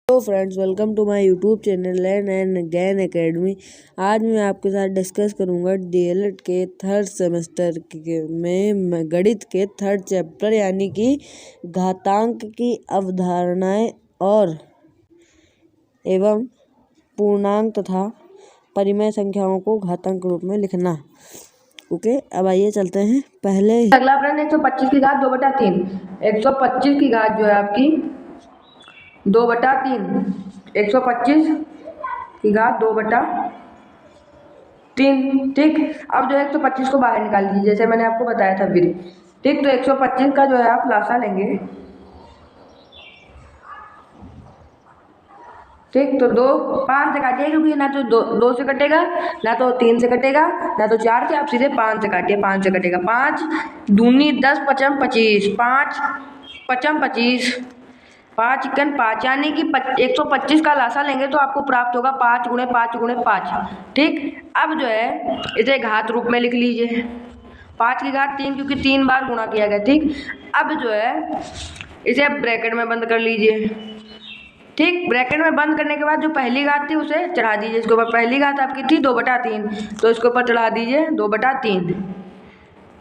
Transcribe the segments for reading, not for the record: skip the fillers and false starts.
Hello friends, welcome to my YouTube channel learn and gain academy. आज मैं आपके साथ डिस्कस करूंगा डीएलएड के थर्ड सेमेस्टर में गणित के थर्ड चैप्टर यानी कि घातांक की अवधारणाएं और एवं पूर्णांक तथा परिमेय संख्याओं को घातांक रूप में लिखना। ओके, अब आइए चलते हैं। पहले अगला प्रश्न 125 की घात 2/3। 125 की घात जो है आपकी 2/3। 125 की घात 2/3। ठीक, अब जो है 125 को बाहर निकाल दीजिए जैसे मैंने आपको बताया था फिर। ठीक, तो 125 का जो है आप लासा लेंगे। ठीक, तो 2 5 से काटिए क्योंकि ना तो 2 से कटेगा, ना तो 3 से कटेगा, ना तो 4 से। आप सीधे 5 से काटिए, 5 से कटेगा। 5 दूनी 10 पचम 25, 5 पचम 25, 5 इक्कन 5 यानी कि 125 का लासा लेंगे तो आपको प्राप्त होगा 5 गुणे 5 गुणे 5। ठीक, अब जो है इसे घात रूप में लिख लीजिए। 5 की घात 3 क्योंकि 3 बार गुणा किया गया। ठीक, अब जो है इसे आप ब्रैकेट में बंद कर लीजिए। ठीक, ब्रैकेट में बंद करने के बाद जो पहली घात थी उसे चढ़ा दीजिए इसके ऊपर। पहली घात आपकी थी 2/3, तो इसके ऊपर चढ़ा दीजिए 2/3।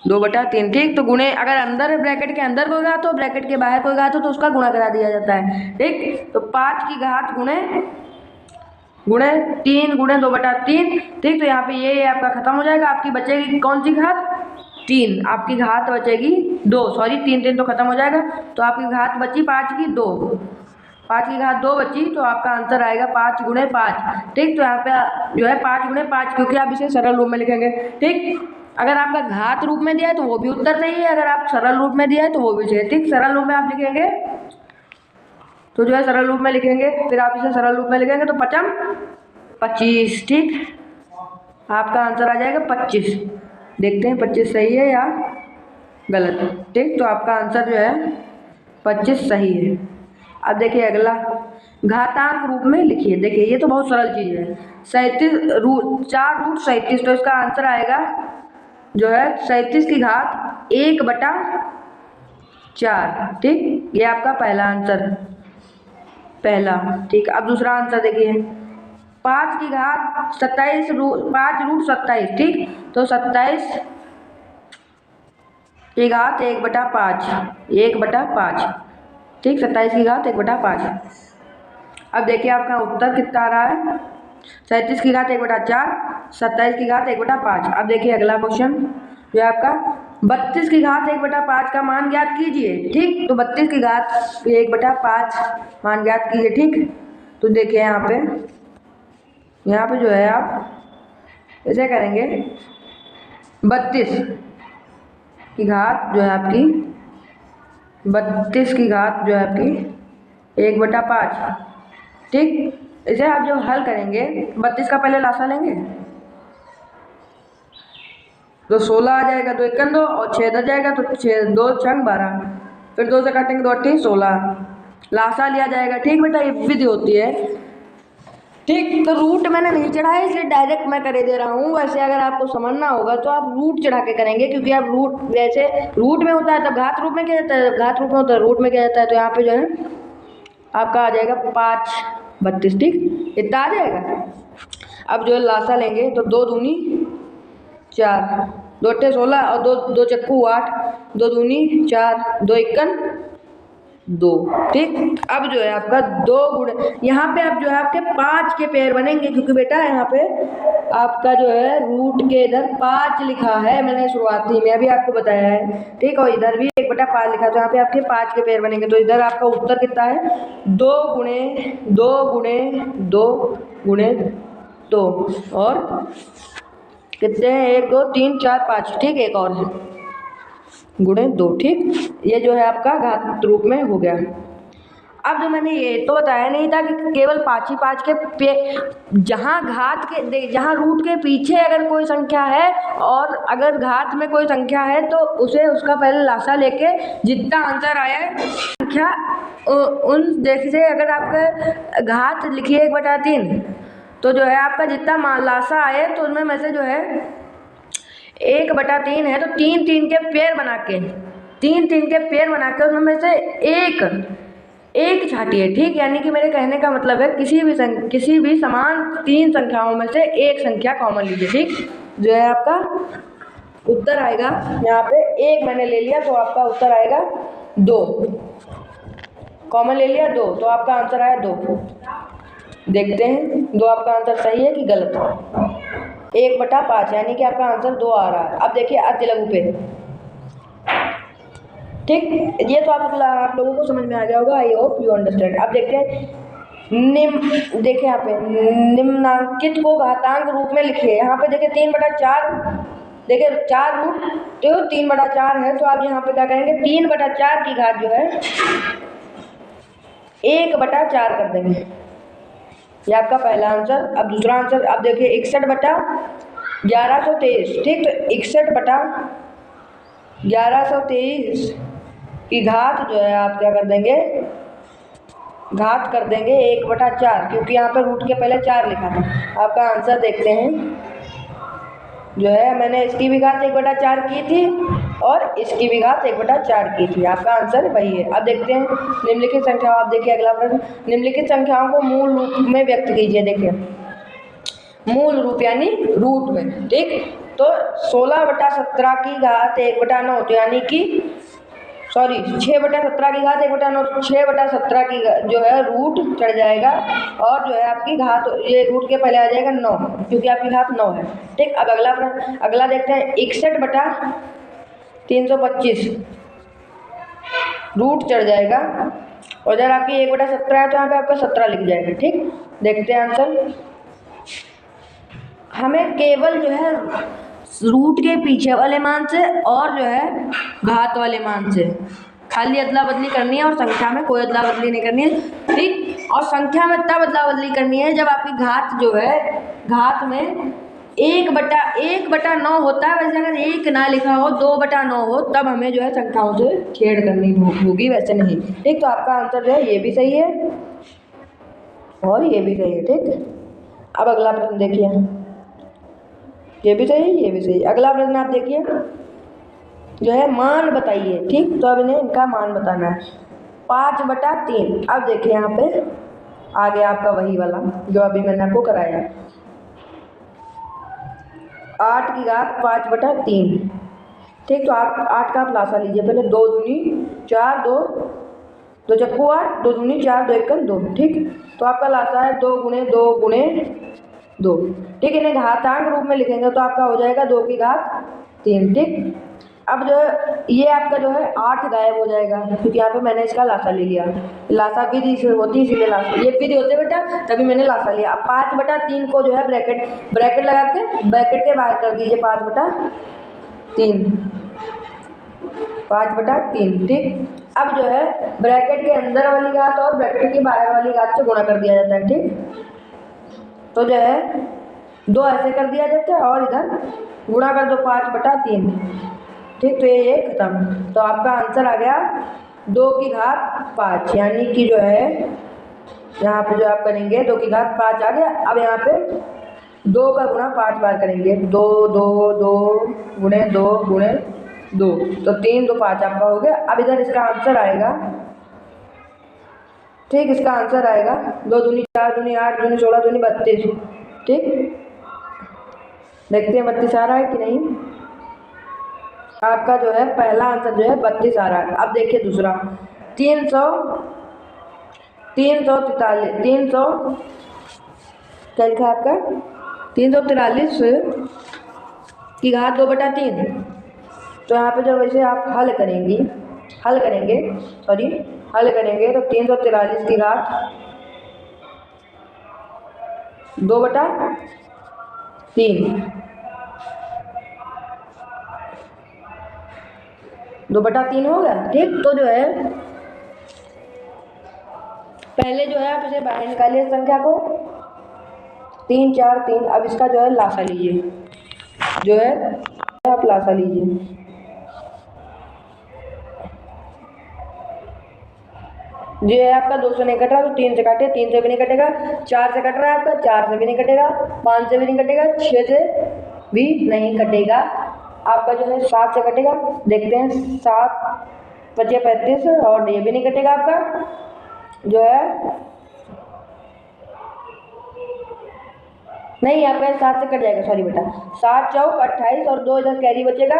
2/3। ठीक, तो गुणे अगर अंदर ब्रैकेट के अंदर कोई घात हो, ब्रैकेट के बाहर कोई घात हो तो उसका गुणा करा दिया जाता है। ठीक, तो 5 की घात गुणे 3 गुणे 2/3। ठीक, तो यहाँ पे ये आपका खत्म हो जाएगा। आपकी बचेगी कौन सी घात? 3। आपकी घात बचेगी 2, सॉरी 3 3 तो खत्म हो जाएगा। तो आपकी घात बची 5 की 2, 5 की घात 2 बची, तो आपका आंसर आएगा 5 गुणे 5। ठीक, तो यहाँ पे जो है 5 गुणे 5 क्योंकि आप इसे सरल रूप में लिखेंगे। ठीक, अगर आपका घात रूप में दिया है तो वो भी उत्तर सही है, अगर आप सरल रूप में दिया है तो वो भी सही है। ठीक, सरल रूप में आप लिखेंगे तो जो है सरल रूप में लिखेंगे, फिर आप इसे सरल रूप में लिखेंगे तो 5 25। ठीक, आपका आंसर आ जाएगा 25। देखते हैं 25 सही है या गलत। ठीक, तो आपका आंसर जो है 25 सही है। अब देखिए अगला, घातांक रूप में लिखिए। देखिए ये तो बहुत सरल चीज़ है। 4√37, तो इसका आंसर आएगा जो है 37 की घात 1/4। ठीक, ये आपका पहला आंसर, पहला। ठीक, अब दूसरा आंसर देखिए, 5 की घात 27 5√27। ठीक, तो 27 की घात 1/5, 1/5। ठीक, 27 की घात 1/5। अब देखिए आपका उत्तर कितना आ रहा है, 37 की घात 1/4, 27 की घात 1/5। अब देखिए अगला क्वेश्चन जो है आपका 32 की घात 1/5 का मान ज्ञात कीजिए। ठीक, तो 32 की घात 1/5 मान ज्ञात कीजिए। ठीक, तो देखिए यहाँ पे जो है आप ऐसे करेंगे, 32 की घात जो है आपकी 32 की घात जो है आपकी 1/5। ठीक, इसे आप जो हल करेंगे 32 का पहले लासा लेंगे तो 16 आ जाएगा, 2 इक्कन 2 और 6 इधर जाएगा तो 6 2 छंग 12, फिर 2 से काटेंगे 2 8 16, लासा लिया जाएगा। ठीक बेटा, ये विधि होती है। ठीक, तो रूट मैंने नहीं चढ़ाया इसलिए डायरेक्ट मैं करे दे रहा हूँ। वैसे अगर आपको समझना होगा तो आप रूट चढ़ा के करेंगे, क्योंकि आप रूट जैसे रूट में होता है तब घात रूप में किया जाता है, घात रूप में होता है रूट में किया जाता है। तो यहाँ पे जो है आपका आ जाएगा 5/32। ठीक, इतना आ जाएगा। अब जो है लासा लेंगे तो 2 दूनी 4, 2 अट्ठे 16 और 2 चक्कू 8, 2 दूनी 4, 2 इक्कन 2। ठीक, अब जो है आपका 2 गुणे, यहाँ पे अब जो है आपके 5 के पेयर बनेंगे, क्योंकि बेटा यहाँ पे आपका जो है रूट के इधर 5 लिखा है, मैंने शुरुआती में अभी आपको बताया है। ठीक, और इधर भी 1/5 लिखा है, तो यहाँ पे आपके 5 के पेयर बनेंगे। तो इधर आपका उत्तर कितना है, 2 गुणे 2 गुणे 2 गुणे 2 और कितने हैं, 1 2 3 4 5। ठीक, एक और है गुणे 2। ठीक, ये जो है आपका घात रूप में हो गया। अब जो मैंने ये तो बताया नहीं था कि केवल 5 ही 5 के जहाँ घात के जहाँ रूट के पीछे अगर कोई संख्या है और अगर घात में कोई संख्या है तो उसे उसका पहले लासा लेके जितना आंसर आया है संख्या उन देखिए, अगर आपका घात लिखिए 1/3, तो जो है आपका जितना लासा आए तो उनमें में से जो है 1/3 है तो 3 3 के पेयर बना के 3 3 के पेयर बना के उसमें से एक छांटी है, ठीक। यानी कि मेरे कहने का मतलब है किसी भी समान 3 संख्याओं में से एक संख्या कॉमन लीजिए, ठीक। जो है आपका उत्तर आएगा यहाँ पे 1 मैंने ले लिया तो आपका उत्तर आएगा 2, कॉमन ले लिया 2 तो आपका आंसर आया 2। देखते हैं 2 आपका आंसर सही है कि गलत है। 1/5 यानी कि आपका आंसर 2 आ रहा है। अब देखिए अति लघु पे, ठीक। ये तो आप लोगों को समझ में आ गया होगा, आई होप यू अंडरस्टैंड। अब देखते हैं देखिए यहाँ पे निम्नांकित को घातांक रूप में लिखिए। यहाँ पे देखिए 3/4, देखिए 4 रूट तो 3/4 है, तो आप यहाँ पे क्या करेंगे 3/4 की घात जो है 1/4 कर देंगे। ये आपका पहला आंसर। अब दूसरा आंसर, अब देखिए 61/1123, ठीक। तो 61/1123 की घात जो है आप क्या कर देंगे, घात कर देंगे 1/4, क्योंकि यहाँ पर रूट के पहले 4 लिखा था। आपका आंसर देखते हैं, जो है मैंने इसकी भी घात 1/4 की थी और इसकी भी घात 1/4 की थी। आपका आंसर वही है। अब देखते हैं निम्नलिखित संख्याओं, आप देखिए अगला प्रश्न, निम्नलिखित संख्याओं को मूल रूप में व्यक्त कीजिए। देखिए मूल रूप यानी रूट में, ठीक। तो 16/17 की घात 1/9, तो यानी कि 6/17 की घात 1/9, 6/17 की जो है रूट चढ़ जाएगा और जो है आपकी घात, ये रूट के पहले आ जाएगा 9, क्योंकि आपकी घात 9 है, ठीक। अब अगला देखते हैं 61/325 रूट चढ़ जाएगा और जब आपकी 1/17 है तो यहाँ पे आपका 17 लिख जाएगा, ठीक। देखते हैं आंसर। हमें केवल जो है रूट के पीछे वाले मान से और जो है घात वाले मान से खाली अदला बदली करनी है और संख्या में कोई अदला बदली नहीं करनी है, ठीक। और संख्या में तब अदला बदली करनी है जब आपकी घात जो है, घात में 1/9 होता है। वैसे अगर 1 ना लिखा हो, 2/9 हो, तब हमें जो है संख्याओं से छेड़ करनी होगी, वैसे नहीं, ठीक। तो आपका आंसर जो है ये भी सही है और ये भी सही है, ठीक। अब अगला प्रश्न देखिए, ये भी सही, ये भी सही। अगला प्रश्न आप देखिए, जो है मान बताइए, ठीक। तो अब इन्हें इनका मान बताना है। 5/3। अब देखिए यहाँ पे आ गया आपका वही वाला जो अभी मैंने आपको कराया, 8 की घात 5/3, ठीक। तो आप 8 का आप लासा लीजिए पहले। 2 दूनी 4, 2 चक्कू 8, 2 दूनी 4, 2 एकम 2, ठीक। तो आपका लासा है 2 गुणे 2 गुणे 2, ठीक। इन्हें घातांक रूप में लिखेंगे तो आपका हो जाएगा 2 की घात 3, ठीक। अब जो है ये आपका जो है 8 गायब हो जाएगा, क्योंकि यहाँ पे मैंने इसका लासा ले लिया। लासा विधि से होती है, इसीलिए लासा, ये विधि होते बेटा, तभी मैंने लासा लिया। अब 5/3 को जो है ब्रैकेट लगा के ब्रैकेट के बाहर कर दीजिए, 5/3, 5/3, ठीक। अब जो है ब्रैकेट के अंदर वाली घात और ब्रैकेट के बाहर वाली घात से गुणा कर दिया जाता है, ठीक। तो जो है 2 ऐसे कर दिया जाता है और इधर गुणा कर दो 5/3, ठीक। तो ये खत्म। तो आपका आंसर आ गया 2 की घात 5, यानी कि जो है यहाँ पे जो आप करेंगे 2 की घात 5 आ गया। अब यहाँ पे 2 का गुणा 5 बार करेंगे, 2 2 2 गुणे 2 गुणे 2, तो 3 2 5 आपका हो गया। अब इधर इसका आंसर आएगा, ठीक। इसका आंसर आएगा 2 दूनी 4 दूनी 8 दूनी 16 दूनी 32, ठीक। देखते हैं 32 आ रहा है कि नहीं। आपका जो है पहला आंसर जो है 32 आ रहा है। अब देखिए दूसरा 300 क्या लिखा आपका 343 की घात 2/3। तो यहाँ पे जब वैसे आप हल करेंगे तो 343 की घात 2/3 2/3 हो गया, ठीक। तो जो है पहले जो है आप इसे बाहर निकालिए संख्या को, 3 4 3। अब इसका जो है लासा लीजिए, जो है आप लासा लीजिए, जो है आपका 2 से नहीं कट रहा तो 3 से काटे, 3 से भी नहीं कटेगा, 4 से कट रहा है आपका, 4 से भी नहीं कटेगा, 5 से भी नहीं कटेगा, 6 से भी नहीं कटेगा, आपका जो है 7 से कटेगा। देखते हैं 7 × 5 = 35 और ये भी नहीं कटेगा आपका। जो है नहीं, यहाँ पे 7 से कट जाएगा, सॉरी बेटा। 7 चौक 28 और 2 इधर कैरी बचेगा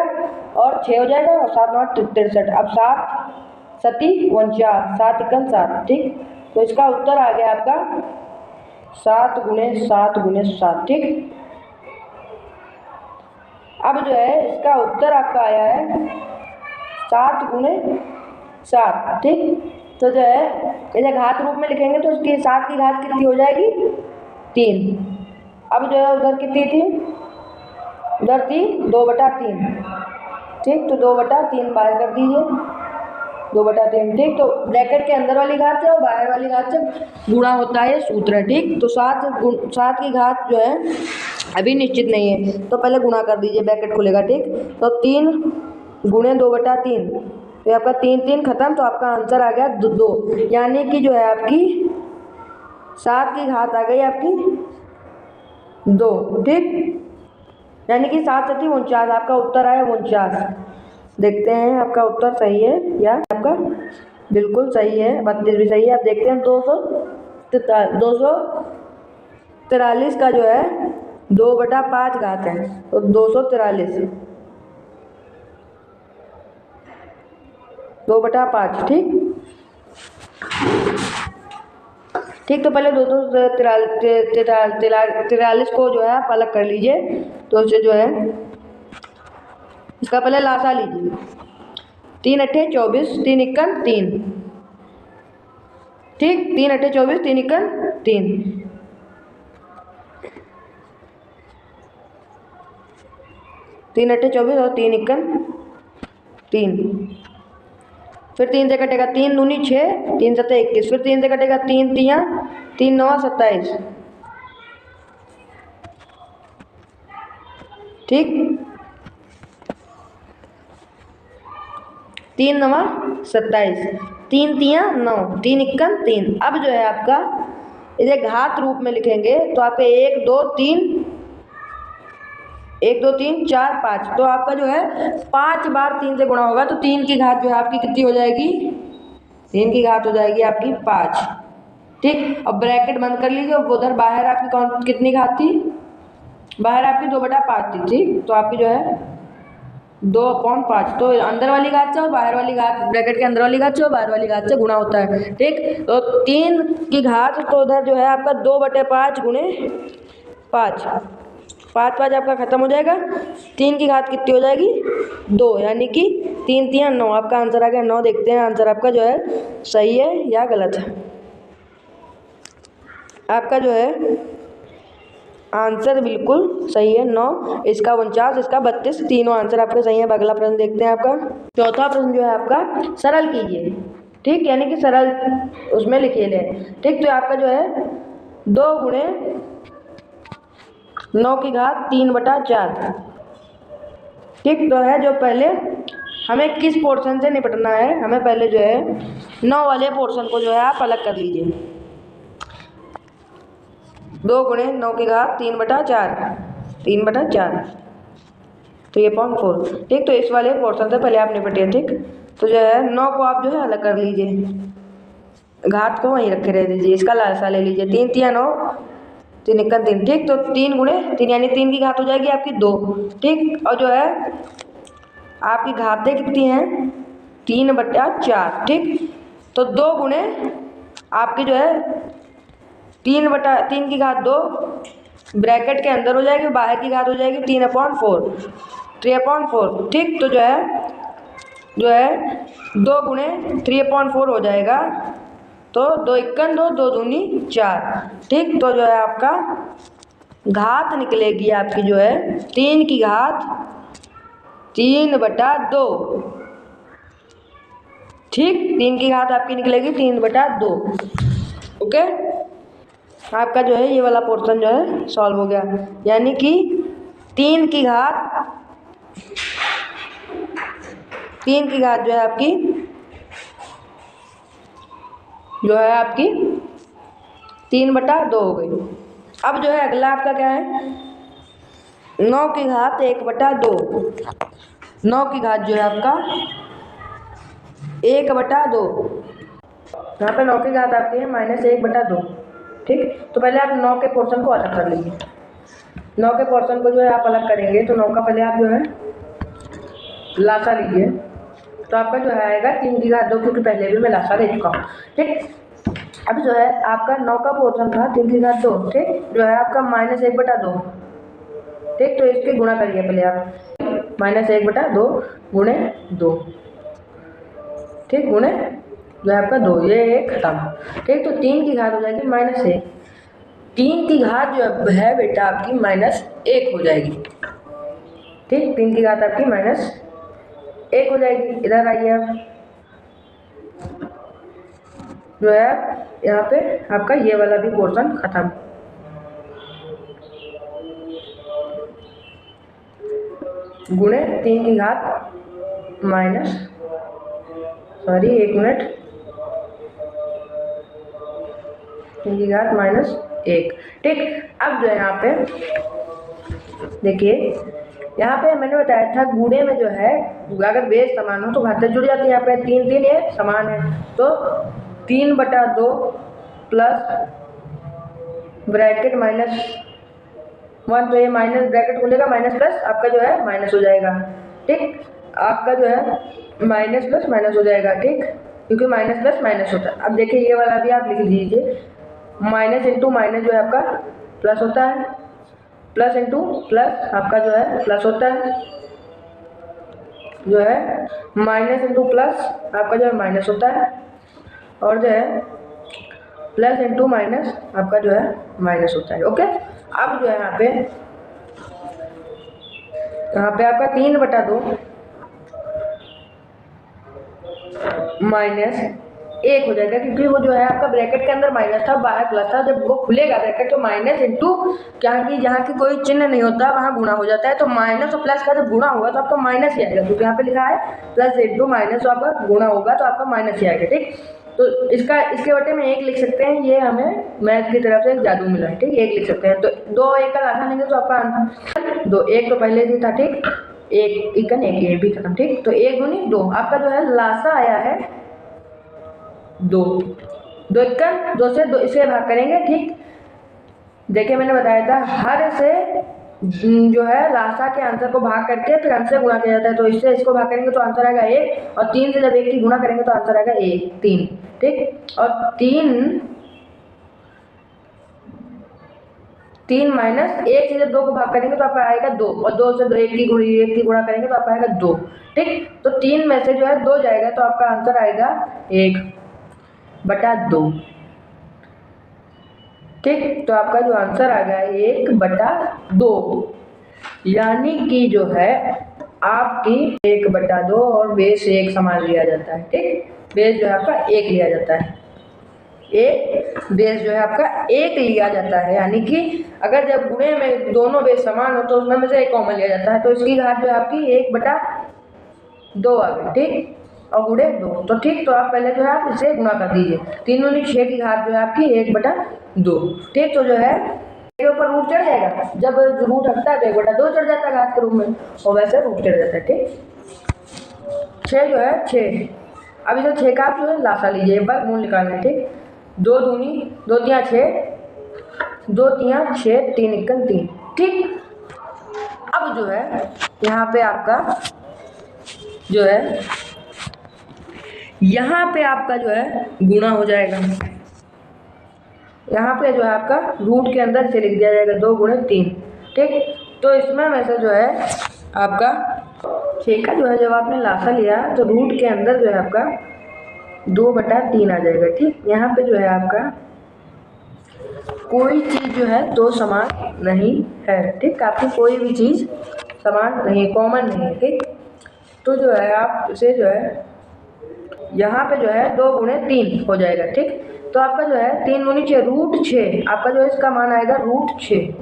और 6 हो जाएगा और 7 9 63। अब 7 सती 49, 7 इक्कन 7, ठीक। तो इसका उत्तर आ गया आपका 7 गुणे 7 गुणे 7, ठीक। अब जो है इसका उत्तर आपका आया है 7 गुणे 7, ठीक। तो जो है इसे घात रूप में लिखेंगे तो इसकी 7 की घात कितनी हो जाएगी? 3। अब जो है उधर कितनी थी? उधर थी 2/3, ठीक। तो 2/3 बाहर कर दीजिए, 2/3, ठीक। तो ब्रैकेट के अंदर वाली घात से और बाहर वाली घात से गुणा होता है, सूत्र है, ठीक। तो 7 की घात जो है अभी निश्चित नहीं है, तो पहले गुणा कर दीजिए, ब्रैकेट खुलेगा, ठीक। तो 3 गुणे 2/3, तो आपका 3 3 खत्म, तो आपका आंसर आ गया 2, यानी कि जो है आपकी 7 की घात आ गई आपकी 2, ठीक। यानी कि 7 सती 49, आपका उत्तर आया 49। देखते हैं आपका उत्तर सही है या आपका बिल्कुल सही है, 32 भी सही है। आप देखते हैं 243 का जो है 2/5 घात है, तो 243 2/5, ठीक। ठीक, तो पहले 243 को जो है आप अलग कर लीजिए। तो इसे जो है इसका पहले लासा लीजिए, 3 अट्ठे 24, 3 इक्कन 3, ठीक। 3 अट्ठे 24, 3 इक्कन 3, 3 अट्ठे 24 और 3 इक्कन 3। फिर 3 से कटेगा 3 दूनी 6, 3 सत्ते 21, फिर 3 से कटेगा 3 तियाँ 3 नवा 27, ठीक। 3 नवा 27, 3 तियाँ 9, 3 इक्कन 3। अब जो है आपका इसे घात रूप में लिखेंगे तो आपके 1 2 3 4 5, तो आपका जो है 5 बार 3 से गुणा होगा, तो 3 की घात जो है आपकी कितनी हो जाएगी? 3 की घात हो जाएगी आपकी 5, ठीक। अब ब्रैकेट बंद कर लीजिए। उधर बाहर आपकी कितनी घात थी? बाहर आपकी 2/5 थी, ठीक। तो आपकी जो है 2/5, तो अंदर वाली घात से और बाहर वाली घात, ब्रैकेट के अंदर वाली घात से और बाहर वाली घात से गुणा होता है, ठीक। तो 3 की घात, तो उधर जो है आपका 2/5 गुणे 5, 5 5 आपका खत्म हो जाएगा। 3 की घात कितनी हो जाएगी? 2, यानी कि 3 तियाँ 9, आपका आंसर आ गया 9। देखते हैं आंसर आपका जो है सही है या गलत है। आपका जो है आंसर बिल्कुल सही है, 9, इसका 49, इसका 32, तीनों आंसर आपके सही है। अगला प्रश्न देखते हैं आपका। चौथा प्रश्न जो है आपका सरल कीजिए, ठीक, यानी कि सरल उसमें लिखिए ले, ठीक। तो आपका जो है 2 गुणे 9 की घात 3/4, ठीक। तो है जो पहले हमें किस पोर्शन से निपटना है, हमें पहले जो है 9 वाले पोर्शन को जो है आप अलग कर लीजिए। 2 गुणे 9 की घात 3/4, 3/4, 3/4, ठीक। तो इस वाले पोर्शन से पहले आप निपटिए, ठीक। तो जो है 9 को आप जो है अलग कर लीजिए, घात को वहीं रखे रह दीजिए, इसका लालसा ले लीजिए। 3 तियाँ 9, 3 इक्कन 3, ठीक। तो 3 गुणे 3, यानी 3 की घात हो जाएगी आपकी 2, ठीक। और जो है आपकी घातें कितनी हैं? 3/4, ठीक। तो 2 गुणे आपकी जो है 3 की घात 2 ब्रैकेट के अंदर हो जाएगी, बाहर की घात हो जाएगी 3/4, 3/4, ठीक। तो जो है 2 गुणे 3/4 हो जाएगा, तो 2 इक्कन 2, 2 दूनी 4, ठीक। तो जो है आपका घात निकलेगी आपकी जो है 3 की घात 3/2, ठीक। 3 की घात आपकी निकलेगी 3/2, ओके। आपका जो है ये वाला पोर्शन जो है सॉल्व हो गया, यानी कि 3 की घात जो है आपकी 3/2 हो गई। अब जो है अगला आपका क्या है? 9 की घात 1/2, 9 की घात जो है आपका 1/2, यहाँ पे 9 की घात आपकी है -1/2। ठीक, तो पहले आप 9 के पोर्शन को अलग कर लीजिए। 9 के पोर्शन को जो है आप अलग करेंगे तो 9 का पहले आप जो है लासा लीजिए, तो आपका जो है आएगा 3 की घात 2, क्योंकि पहले भी मैं लासा ले चुका हूँ। ठीक, अब जो है आपका 9 का पोर्शन था 3 की घात 2, ठीक, जो है आपका -1/2। ठीक, तो इसके गुणा करिए पहले आप, -1/2 गुणे 2, ठीक, गुणे जो है आपका 2, ये एक खत्म। ठीक, तो 3 की घात हो जाएगी -1, 3 की घात जो है बेटा आपकी -1 हो जाएगी। ठीक, 3 की घात आपकी -1 हो जाएगी। इधर आइए आप, जो है यहाँ पे आपका ये वाला भी पोर्शन खत्म। गुणे 3 की घात एक मिनट, 3 की घात -1। ठीक, अब जो है यहाँ पे देखिए, यहाँ पे मैंने बताया था गुणे में जो है अगर बेस समान हो तो घातें जुड़ जाती है। यहाँ पे 3 3 ये समान है, तो 3/2 प्लस ब्रैकेट -1, तो ये माइनस ब्रैकेट खुलेगा, माइनस प्लस आपका जो है माइनस हो जाएगा। ठीक, आपका जो है माइनस प्लस माइनस हो जाएगा। ठीक, क्योंकि माइनस प्लस माइनस होता है। अब देखिए ये वाला भी आप लिख दीजिए, माइनस इंटू माइनस जो है आपका प्लस होता है, प्लस इंटू प्लस आपका जो है प्लस होता है, जो है माइनस इंटू प्लस आपका जो है माइनस होता है, और जो है प्लस इंटू माइनस आपका जो है माइनस होता है। ओके, अब जो है यहाँ पे आपका 3/2 -1 हो जाएगा, क्योंकि वो जो है आपका ब्रैकेट के अंदर माइनस था, बाहर प्लस था। जब वो खुलेगा ब्रैकेट तो माइनस इंटू जहाँ की कोई चिन्ह नहीं होता वहाँ गुणा हो जाता है, तो माइनस और प्लस का जब गुणा होगा तो आपका माइनस ही आएगा, क्योंकि यहाँ पे लिखा है प्लस इंटू माइनस, तो आपका गुणा होगा तो आपका माइनस ही आएगा। ठीक, तो इसके बटे में 1 लिख सकते हैं, ये हमें मैथ की तरफ से एक जादू मिला है। ठीक, 1 लिख सकते हैं, तो 2 1 का लासा लेंगे तो आपका आंसर 2, 1 तो पहले से था। ठीक, 1 1 ये भी खत्म। ठीक, तो 1 दूनी 2, आपका जो है लासा आया है 2, 2 1 2 से 2 इसे भाग करेंगे। ठीक, देखिए मैंने बताया था हर से जो है लासा के आंसर को भाग करके फिर अंश से गुणा किया जाता है, तो इससे इसको भाग करेंगे तो आंसर आएगा 1, और 3 से जब 1 की गुणा करेंगे तो आंसर आएगा 1 3। ठीक, और 3 माइनस 1 से जब 2 को भाग करेंगे तो आपका आएगा 2, और 2 से 1 की गुणा करेंगे तो आपका आएगा 2। ठीक, तो 3 में से जो है 2 जाएगा तो आपका आंसर आएगा 1/2। ठीक, तो आपका जो आंसर आ गया 1/2, यानी कि जो है आपकी 1/2 और बेस 1 समान लिया जाता है। ठीक, बेस जो है आपका 1 लिया जाता है, बेस जो है आपका 1 लिया जाता है, यानी कि अगर जब गुणे में दोनों बेस समान हो तो उसमें में से 1 कॉमन लिया जाता है, तो इसकी घात जो है आपकी 1/2 आ गई। ठीक, और गुणे 2, तो ठीक, तो आप पहले जो है आप इसे गुणा कर दीजिए, 3 दूनी 6 की घात जो है आपकी 1/2। ठीक, तो जो है के ऊपर रूट चढ़ जाएगा, जब रूट हटता है तो 1/2 चढ़ जाता है घात के रूप में, और वैसे रूट चढ़ जाता है। ठीक, 6 जो है 6, अब इसे 6 का आप जो है लासा लीजिए, एक बार मूल निकालना है। ठीक, 2 दूनी 2 तिया 6, 2 तिया 6, 3 1 3। ठीक, अब जो है यहाँ पे आपका जो है यहाँ पे आपका जो है गुणा हो जाएगा, यहाँ पे जो है आपका रूट के अंदर से लिख दिया जाएगा 2 गुणे 3। ठीक, तो इसमें में से जो है आपका 6 का जो है जब आपने लासा लिया तो रूट के अंदर जो है आपका 2/3 आ जाएगा। ठीक, यहाँ पे जो है आपका कोई चीज़ जो है 2 समान नहीं है। ठीक, आपकी कोई भी चीज़ समान नहीं, कॉमन नहीं है। ठीक, तो जो है आप इसे जो है यहाँ पे जो है 2 गुणे 3 हो जाएगा। ठीक, तो आपका जो है 3 दूनी 6 √6, आपका जो है इसका मान आएगा √6।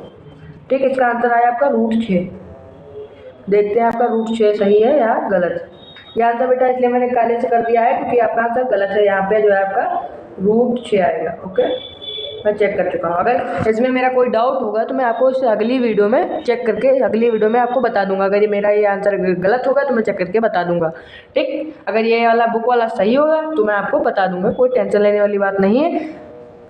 ठीक, इसका आंसर आया आपका √6। देखते हैं आपका √6 सही है या गलत। यह आंसर बेटा इसलिए मैंने काले से कर दिया है क्योंकि आपका आंसर गलत है, यहाँ पे जो है आपका √6 आएगा। ओके, मैं चेक कर चुका हूँ। अगर इसमें मेरा कोई डाउट होगा तो मैं आपको इस अगली वीडियो में चेक करके अगली वीडियो में आपको बता दूंगा। अगर ये मेरा ये आंसर गलत होगा तो मैं चेक करके बता दूंगा, ठीक। अगर ये वाला बुक वाला सही होगा तो मैं आपको बता दूंगा, कोई टेंशन लेने वाली बात नहीं है।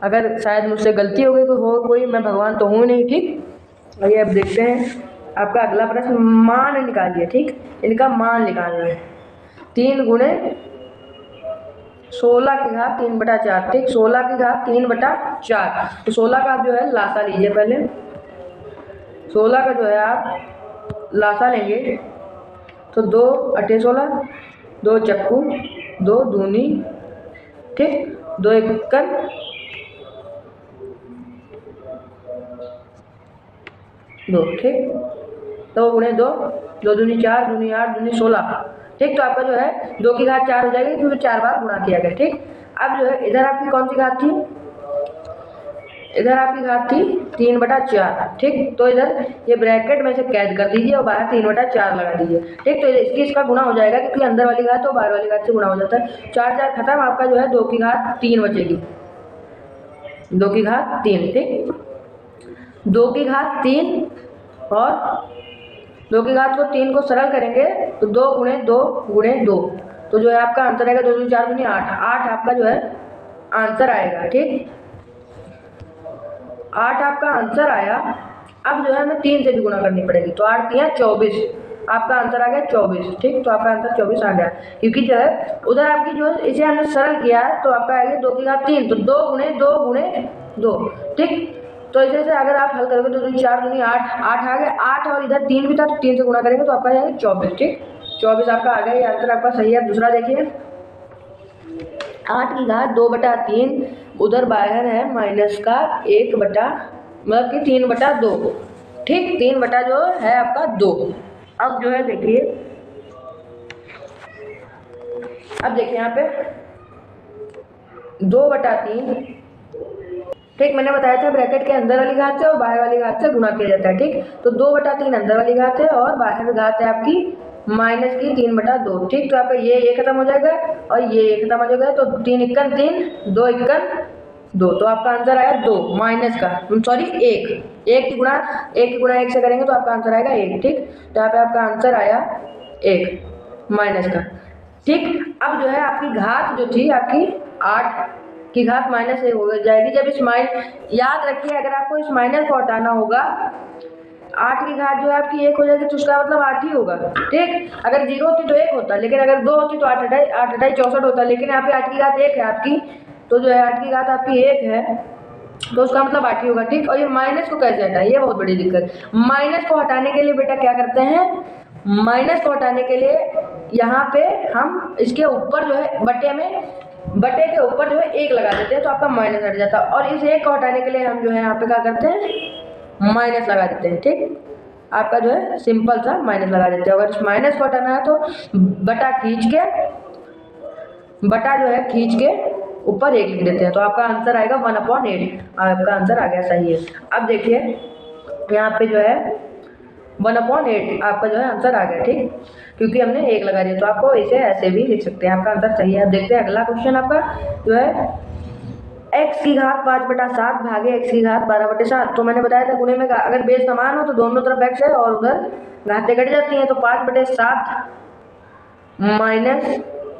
अगर शायद मुझसे गलती हो गई कोई, मैं भगवान तो हूँ नहीं, ठीक। आइए अब देखते हैं आपका अगला प्रश्न। मान निकालिए, ठीक। इनका मान निकालना है। 3 गुणे 16 की घात 3/4, ठीक। 16 की घात 3/4, तो 16 का आप जो है लासा लीजिए पहले। 16 का जो है आप लासा लेंगे तो 2 अट्ठे 16, 2 चक्कू, 2 दूनी, ठीक, 2 इक्कन, 2, ठीक। 2 गुणे 2, 2 दूनी 4, दूनी 8, दूनी 16, ठीक। तो आपका जो है 2 की घात 4 हो जाएगी क्योंकि 4 बार गुणा किया गया, ठीक। अब जो है इधर आपकी कौन सी घात थी, इधर आपकी घात थी 3/4, ठीक। तो इधर ये ब्रैकेट में से कैद कर दीजिए और बाहर 3/4 लगा दीजिए, ठीक। तो इसका गुणा हो जाएगा क्योंकि अंदर वाली घात और बाहर वाली घात से गुणा हो जाता है। 4 4 खत्म, आपका जो है 2 की घात 3 बचेगी, 2 की घात 3, ठीक। 2 की घात 3 और 2 की घात को 3 को सरल करेंगे तो 2 गुणे 2 गुणे 2, तो जो है आपका आंसर आएगा 2 दूनी 4 दूनी 8, 8 आपका जो है आंसर आएगा, ठीक। 8 आपका आंसर आया। अब जो है हमें 3 से भी गुणा करनी पड़ेगी, तो 8 3 24, आपका आंसर आ गया 24, ठीक। तो आपका आंसर 24 आ गया क्योंकि जो है उधर आपकी जो है इसे हमने सरल किया है तो आपका आएगा 2 की घात 3, तो 2 गुणे 2 गुणे 2, ठीक। तो ऐसे से अगर आप हल करोगे तो 2 4 दूनी 8, 8 आ गया, 8 और इधर 3 भी था तो 3 से गुणा करेंगे तो आपका आ जाएगा 24, ठीक। 24 आपका आ गया, ये आंसर आपका सही है। दूसरा देखिए, 8 की घात 2/3, उधर बाहर है माइनस का 1 बटा मतलब कि 3/2, ठीक। 3 बटा जो है आपका 2। अब जो है देखिए, अब देखिए यहाँ पे 2/3, ठीक। मैंने बताया था ब्रैकेट के अंदर वाली घात से और बाहर वाली घात से गुणा किया जाता है, ठीक। तो 2/3 अंदर वाली घात है और बाहर घात है आपकी माइनस की 3/2, ठीक। तो आपका ये खत्म हो जाएगा और ये खत्म हो जाएगा, तो 3 इक्कन 3, 2 इक्कन 2, तो आपका आंसर आया 2 माइनस का सॉरी 1 की गुणा 1 से करेंगे तो आपका आंसर आएगा 1, ठीक। तो यहाँ पे आपका आंसर आया 1 माइनस का, ठीक। अब जो है आपकी घात जो थी आपकी 8 की घात माइनस 1 हो जाएगी। जब इस याद रखिए अगर आपको इस माइनस को हटाना होगा, 8 की घात जो है आपकी 1 हो जाएगी तो उसका मतलब 8 ही होगा, ठीक। अगर 0 होती तो 1 होता, लेकिन अगर 2 होती तो 8 8 64 होता, लेकिन यहाँ पे 8 की घात 1 है आपकी, तो जो है 8 की घात आपकी 1 है तो उसका मतलब 8 ही होगा, ठीक। और ये माइनस को कैसे हटाए, ये बहुत बड़ी दिक्कत। माइनस को हटाने के लिए बेटा क्या करते हैं, माइनस को हटाने के लिए यहाँ पे हम इसके ऊपर जो है बटे के ऊपर जो है 1 लगा देते हैं तो आपका माइनस हट जाता है। और इस 1 को हटाने के लिए हम जो है यहाँ पे क्या करते हैं, माइनस लगा देते हैं, ठीक। आपका जो है सिंपल सा माइनस लगा देते हैं। अगर इस माइनस को हटाना है तो बटा जो है खींच के ऊपर 1 लिख देते हैं, तो आपका आंसर आएगा 1/8, आपका आंसर आ गया, सही है। अब देखिए यहाँ पे जो है 1/8 आपका जो है आंसर आ गया, ठीक, क्योंकि हमने 1 लगा दिया, तो आपको इसे ऐसे भी लिख सकते हैं, आपका आंसर सही है। अब देखते हैं अगला क्वेश्चन आपका जो है x की घात 5/7 भागे x की घात 12/7। तो मैंने बताया था गुणे में अगर बेस समान हो तो दोनों तरफ x है और उधर घातें कट जाती हैं, तो 5/7 माइनस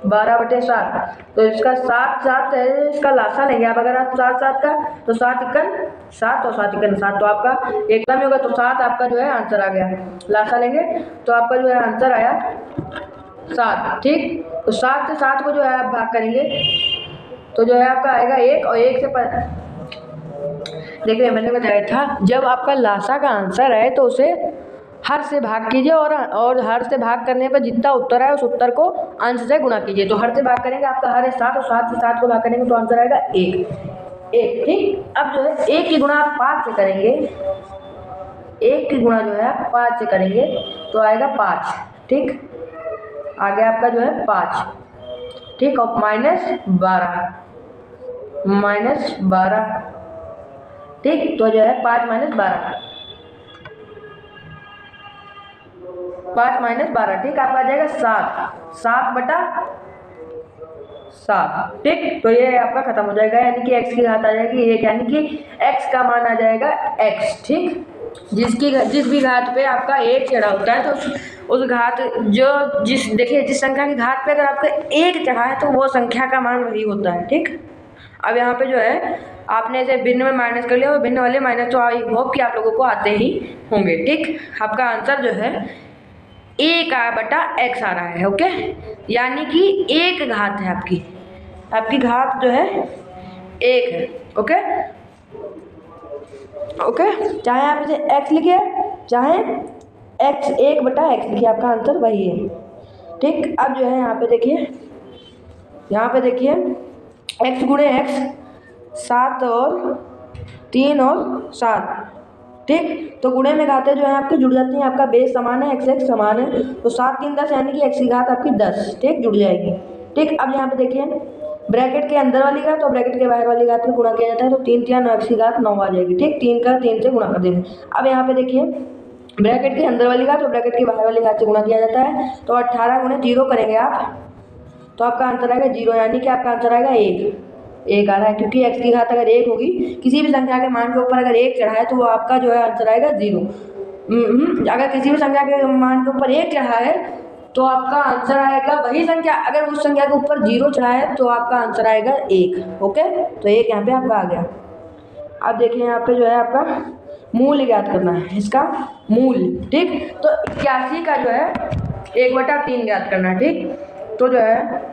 12/7, तो इसका 7 है, इसका लासा लेंगे आप। अगर आप 7 का तो 7 इक्कन 7 और 7 इक्कन 7, तो आपका एकदम ही होगा, तो 7 आपका जो है आंसर आ गया। लासा लेंगे तो आपका जो है आंसर आया 7, ठीक। तो 7 से 7 को जो है आप भाग करेंगे तो जो है आपका आएगा 1 और 1 से देखिए मैंने बताया था जब आपका लासा का आंसर है तो उसे हर से भाग कीजिए और हर से भाग करने पर जितना उत्तर है उस उत्तर को अंश से गुणा कीजिए। तो हर से भाग करेंगे आपका हर है 7 और 7 से 7 को भाग करेंगे तो आंसर आएगा 1, ठीक। अब जो है 1 की गुणा आप 5 से करेंगे, 1 की गुणा जो है आप 5 से करेंगे तो आएगा 5, ठीक। आगे आपका जो है 5, ठीक। और माइनस 12, ठीक। तो जो है 5 माइनस 12, ठीक। आपका आ जाएगा 7 बटा 7। ठीक, तो ये आपका खत्म हो जाएगा, यानी कि x की घात आ जाएगी 1, यानी कि x का मान आ जाएगा x। ठीक, जिस भी घात पे आपका 1 चढ़ा होता है तो उस घात देखिए जिस संख्या की घात पे अगर आपका 1 चढ़ा है तो वो संख्या का मान वही होता है। ठीक, अब यहाँ पे जो है आपने इसे भिन्न में माइनस कर लिया, और भिन्न वाले माइनस तो आई होप कि आप लोगों को आते ही होंगे। ठीक, आपका आंसर जो है 1/x आ रहा है। ओके, यानी कि 1 घात है आपकी घात जो है 1 है। ओके ओके, चाहे आप इसे x लिखिए चाहे 1/x लिखिए, आपका आंसर वही है। ठीक, अब जो है यहाँ पे देखिए x गुणे x 7 और 3 और 7। ठीक, तो गुणे में घातें जो है आपकी जुड़ जाती हैं, आपका बेस समान है, x समान है, तो 7 3 10 यानी कि x की घात आपकी 10। ठीक, जुड़ जाएगी। ठीक, अब यहाँ पे देखिए ब्रैकेट के अंदर वाली घात और ब्रैकेट के बाहर वाली घात में गुणा किया जाता है, तो 3 3 9 x की घात 9 आ जाएगी। ठीक, 3 का 3 से गुणा कर देंगे। अब यहाँ पे देखिए ब्रैकेट के अंदर वाली घात और ब्रैकेट के बाहर वाली घात से गुणा किया जाता है, तो 18 गुणे 0 करेंगे आप, तो आपका आंसर आएगा 0, यानी कि आपका आंसर आएगा 1 आ रहा है, क्योंकि x की घात अगर 1 होगी, किसी भी संख्या के मान के ऊपर अगर 1 चढ़ा है तो वो आपका जो है आंसर आएगा 0। अगर किसी भी संख्या के मान के ऊपर 1 चढ़ा है तो आपका आंसर आएगा वही संख्या, अगर उस संख्या के ऊपर 0 चढ़ा है तो आपका आंसर आएगा 1। ओके, तो 1 यहाँ पे आपका आ गया। अब देखिए यहाँ पे जो है आपका मूल्य ज्ञात करना है, इसका मूल्य। ठीक, तो 81 का जो है 1/3 ज्ञात करना है। ठीक, तो जो है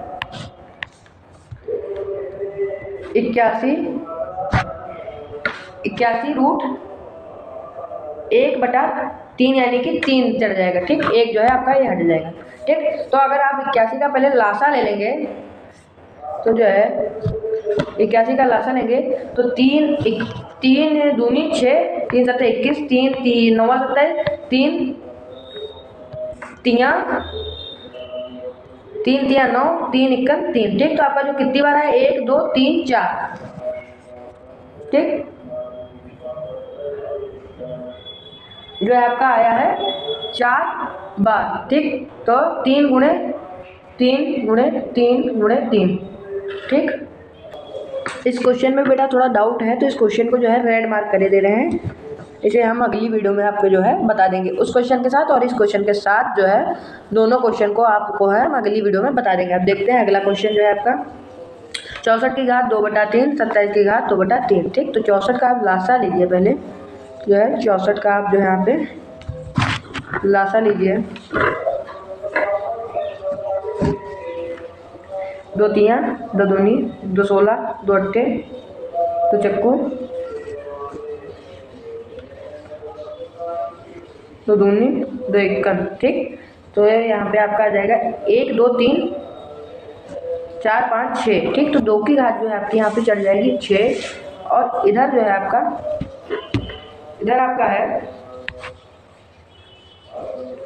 81 रूट 1/3 यानी कि 3 चढ़ जाएगा। ठीक, 1 जो है आपका ये हट जाएगा। ठीक, तो अगर आप 81 का पहले लासा ले लेंगे तो जो है 81 का लासा लेंगे तो 3 दूनी 6, 3 7 21, 3 9 27, 3 तिया 9, 3 1 3। ठीक, तो आपका जो कितनी बार है 1 2 3 4। ठीक, जो है आपका आया है 4 बार। ठीक, तो 3 गुणे 3 गुणे 3 गुणे 3। ठीक, इस क्वेश्चन में बेटा थोड़ा डाउट है तो इस क्वेश्चन को जो है रेड मार्क करे दे रहे हैं, इसे हम अगली वीडियो में आपको जो है बता देंगे। उस क्वेश्चन के साथ और इस क्वेश्चन के साथ जो है दोनों क्वेश्चन को आपको है हम अगली वीडियो में बता देंगे। अब देखते हैं अगला क्वेश्चन जो है आपका 64 की घात 2/3, 27 की घात 2/3। ठीक, तो 64 का आप लासा लीजिए पहले, जो है 64 का आप जो है यहाँ पे लासा लीजिए। 2 तिया 2 दूनी 2 16, 2 अट्ठे 2 चक्कू 2 दूनी 2 इक्कन। ठीक, तो यहाँ पे आपका आ जाएगा 1 2 3 4 5 6। ठीक, तो 2 की घात जो है आपकी यहाँ पे चढ़ जाएगी 6, और इधर जो है आपका है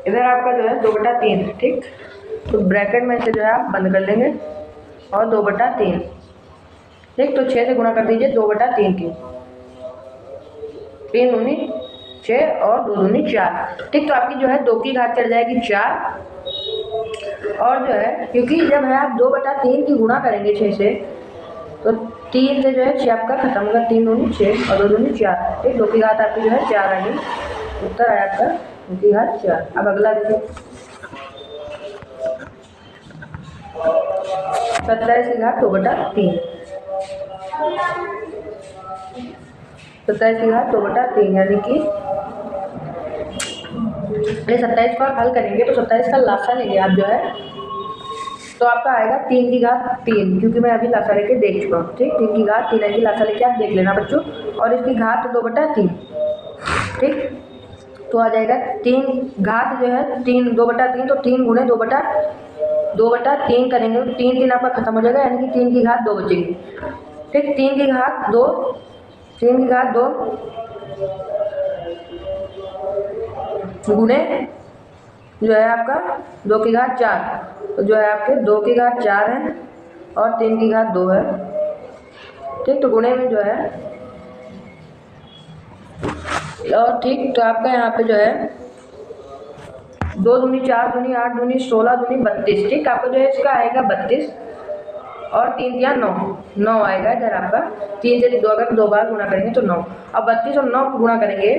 इधर आपका जो है 2/3। ठीक, तो ब्रैकेट में से जो है आप बंद कर लेंगे और 2/3। ठीक, तो 6 से गुणा कर दीजिए 2/3 की, 3 दूनी 6 और 2 दूनी 4। ठीक, तो आपकी जो है 2 की घात चढ़ जाएगी 4, और जो है क्योंकि जब है आप 2/3 की गुणा करेंगे 6 से, तो 3 से जो है 6 आपका खत्म होगा, 3 दूनी 6 और 2 दूनी 4। ठीक, 2 की घात आपकी जो है 4 आ गई, उत्तर आया आपका 2 की घात 4। अब अगला देखिए 27 की घात 2/3, 27 की घात 2/3 यानी कि 27 को आप हल करेंगे तो 27 का लासा लेंगे आप जो है, तो आपका आएगा 3 की घात 3, क्योंकि मैं अभी लासा लेके देख चुका हूँ। ठीक, 3 की घात 3 की लासा लेके आप देख लेना बच्चों, और इसकी घात 2/3। ठीक, तो आ जाएगा 3 घात जो है 3 2/3, तो 3 गुणे 2/3 करेंगे तो 3 3 आपका खत्म हो जाएगा, यानी कि 3 की घात 2 बचेगी। ठीक, 3 की घात 2 गुणे जो है आपका 2 की घात 4, तो जो है आपके 2 की घात 4 है और 3 की घात 2 है। ठीक, तो गुणे में जो है, और ठीक, तो आपका यहाँ पे जो है 2 दूनी 4 दूनी 8 दूनी 16 दूनी 32। ठीक, आपका जो है इसका आएगा 32, और 3 या 9, 9 आएगा इधर आपका। 3 से 2 अगर 2 बार गुणा करेंगे तो 9। अब 32 और 9 को गुणा करेंगे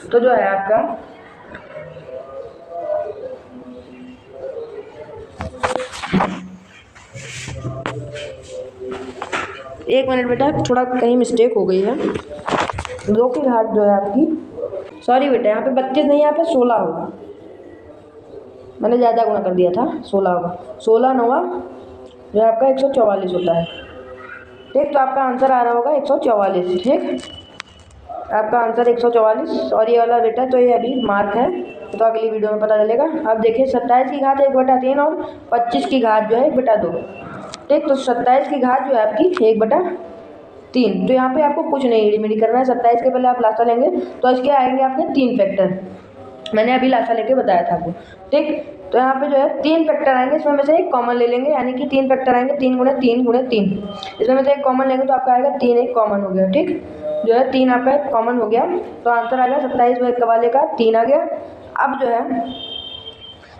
तो जो है आपका 1 मिनट बेटा, थोड़ा कहीं मिस्टेक हो गई है। 2 की घात जो है आपकी, सॉरी बेटा, यहाँ पे 32 नहीं, यहाँ पे 16 होगा। मैंने ज़्यादा गुणा कर दिया था, 16 होगा। 16 9 जो आपका 144 होता है। ठीक, तो आपका आंसर आ रहा होगा 144। ठीक, आपका आंसर 144। और ये वाला बेटा तो ये अभी मार्क है, तो अगली वीडियो में पता चलेगा। अब देखिए 27 की घात 1/3 और 25 की घात जो है 1/2। ठीक, तो 27 की घात जो है आपकी 1/3। तो यहाँ पे आपको कुछ नहीं इडीमिडी करना है। 27 के पहले आप लासा लेंगे तो इसके आएंगे आपके 3 फैक्टर। मैंने अभी लासा लेके बताया था आपको। ठीक, तो यहाँ पे जो है 3 फैक्टर आएंगे, इसमें में से एक कॉमन ले लेंगे, यानी कि 3 फैक्टर आएंगे, 3 गुणे 3 गुणे 3। इसमें में से एक कॉमन लेंगे तो आपका आएगा 3, एक कॉमन हो गया। ठीक, जो है 3 आपका एक कॉमन हो गया, तो आंसर आ गया 27 में एक वाले का 3 आ गया। अब जो है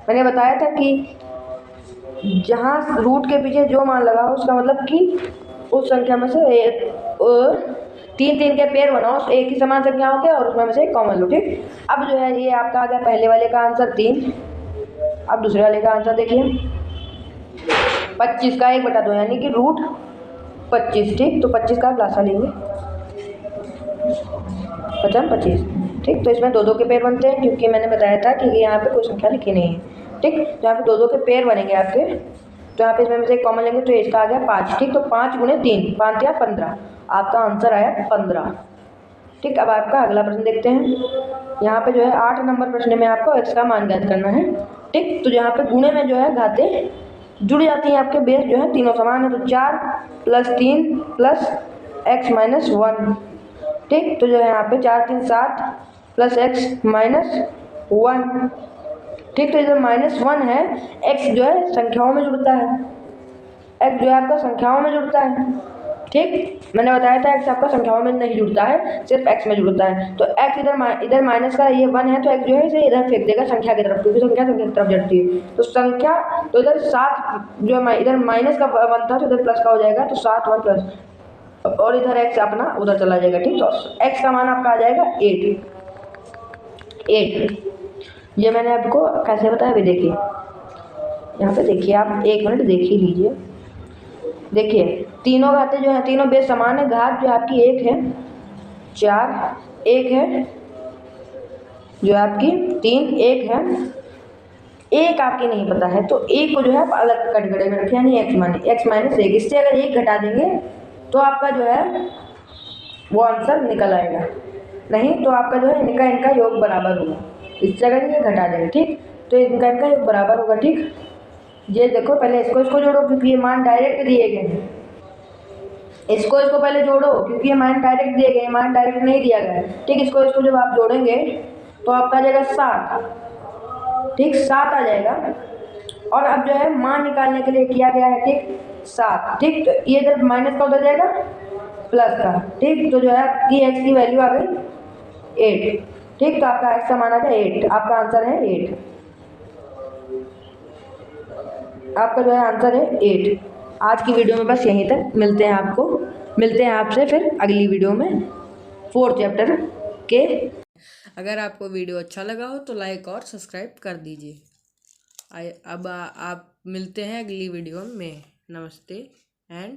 मैंने बताया था कि जहाँ रूट के पीछे जो मान लगा हो उसका मतलब कि उस संख्या में से 3 3 के पेयर बनाओ, एक ही समान संख्या हो गया और उसमें से एक कॉमन लो। ठीक, अब जो है ये आपका आ गया पहले वाले का आंसर 3। अब दूसरे वाले का आंसर देखिए 25 का 1/2, यानी कि रूट 25। ठीक, तो 25 का आप लासा लेंगे, 25। ठीक, तो इसमें 2 2 के पेयर बनते हैं, क्योंकि मैंने बताया था कि यहाँ पे कोई संख्या लिखी नहीं है। ठीक, तो यहाँ पे 2 2 के पेयर बनेंगे आपके, तो यहाँ पे इसमें से एक कॉमन लेंगे तो इसका आ गया 5। ठीक, तो 5 गुणे 3, 5 या 15, आपका आंसर आया 15। ठीक, अब आपका अगला प्रश्न देखते हैं। यहाँ पे जो है 8 नंबर प्रश्न में आपको x का मान ज्ञात करना है। ठीक, तो यहाँ पे गुणे में जो है घातें जुड़ जाती हैं, आपके बेस जो है तीनों समान है, तो 4 + 3 + x - 1। ठीक, तो जो है यहाँ पे 4 3 7 + x - 1। ठीक, तो इधर -1 है, x जो है संख्याओं में जुड़ता है, x जो है आपका संख्याओं में जुड़ता है। ठीक, मैंने बताया था x आपका संख्याओं में नहीं जुड़ता है, सिर्फ x में जुड़ता है। तो x इधर माइनस का ये 1 है, तो x जो है इसे इधर फेंक देगा संख्या की तरफ, क्योंकि संख्या की तरफ जड़ती है। तो संख्या तो इधर 7 जो है, इधर माइनस का 1 था तो इधर प्लस का हो जाएगा, तो 7 1 प्लस, और इधर x अपना उधर चला जाएगा। ठीक, तो x का मान आपका आ जाएगा 8। ये मैंने आपको कैसे बताया अभी देखिए, यहाँ पे देखिए, आप 1 मिनट देख ही लीजिए। देखिए तीनों घातें जो हैं, तीनों बेस समान है। घात जो आपकी 1 है, 4 1 है, जो आपकी 3 1 है, 1 आपकी नहीं पता है, तो 1 को जो है आप अलग कटघरे में रखें, यानी x - 1। इससे अगर 1 घटा देंगे तो आपका जो है वो आंसर निकल आएगा, नहीं तो आपका जो है इनका योग बराबर होगा। इससे अगर ये घटा देंगे, ठीक, तो इनका योग बराबर होगा। ठीक, ये देखो पहले इसको जोड़ो, क्योंकि ये मान डायरेक्ट दिए गए हैं। इसको पहले जोड़ो, क्योंकि ये मान डायरेक्ट दिए गए, मान डायरेक्ट नहीं दिया गया है। ठीक, इसको जब आप जोड़ेंगे तो आपका आ जाएगा 7। ठीक, 7 आ जाएगा। और अब जो है मान निकालने के लिए किया गया है, ठीक, 7। ठीक, तो ये जब माइनस का उधर जाएगा प्लस का। ठीक, तो जो है आपकी x की वैल्यू आ गई 8। ठीक, तो आपका x का मान आ गया 8, आपका आंसर है 8। आपका जो है आंसर है 8। आज की वीडियो में बस यहीं तक, मिलते हैं आपसे फिर अगली वीडियो में 4th चैप्टर के। अगर आपको वीडियो अच्छा लगा हो तो लाइक और सब्सक्राइब कर दीजिए। अब आप मिलते हैं अगली वीडियो में। नमस्ते एंड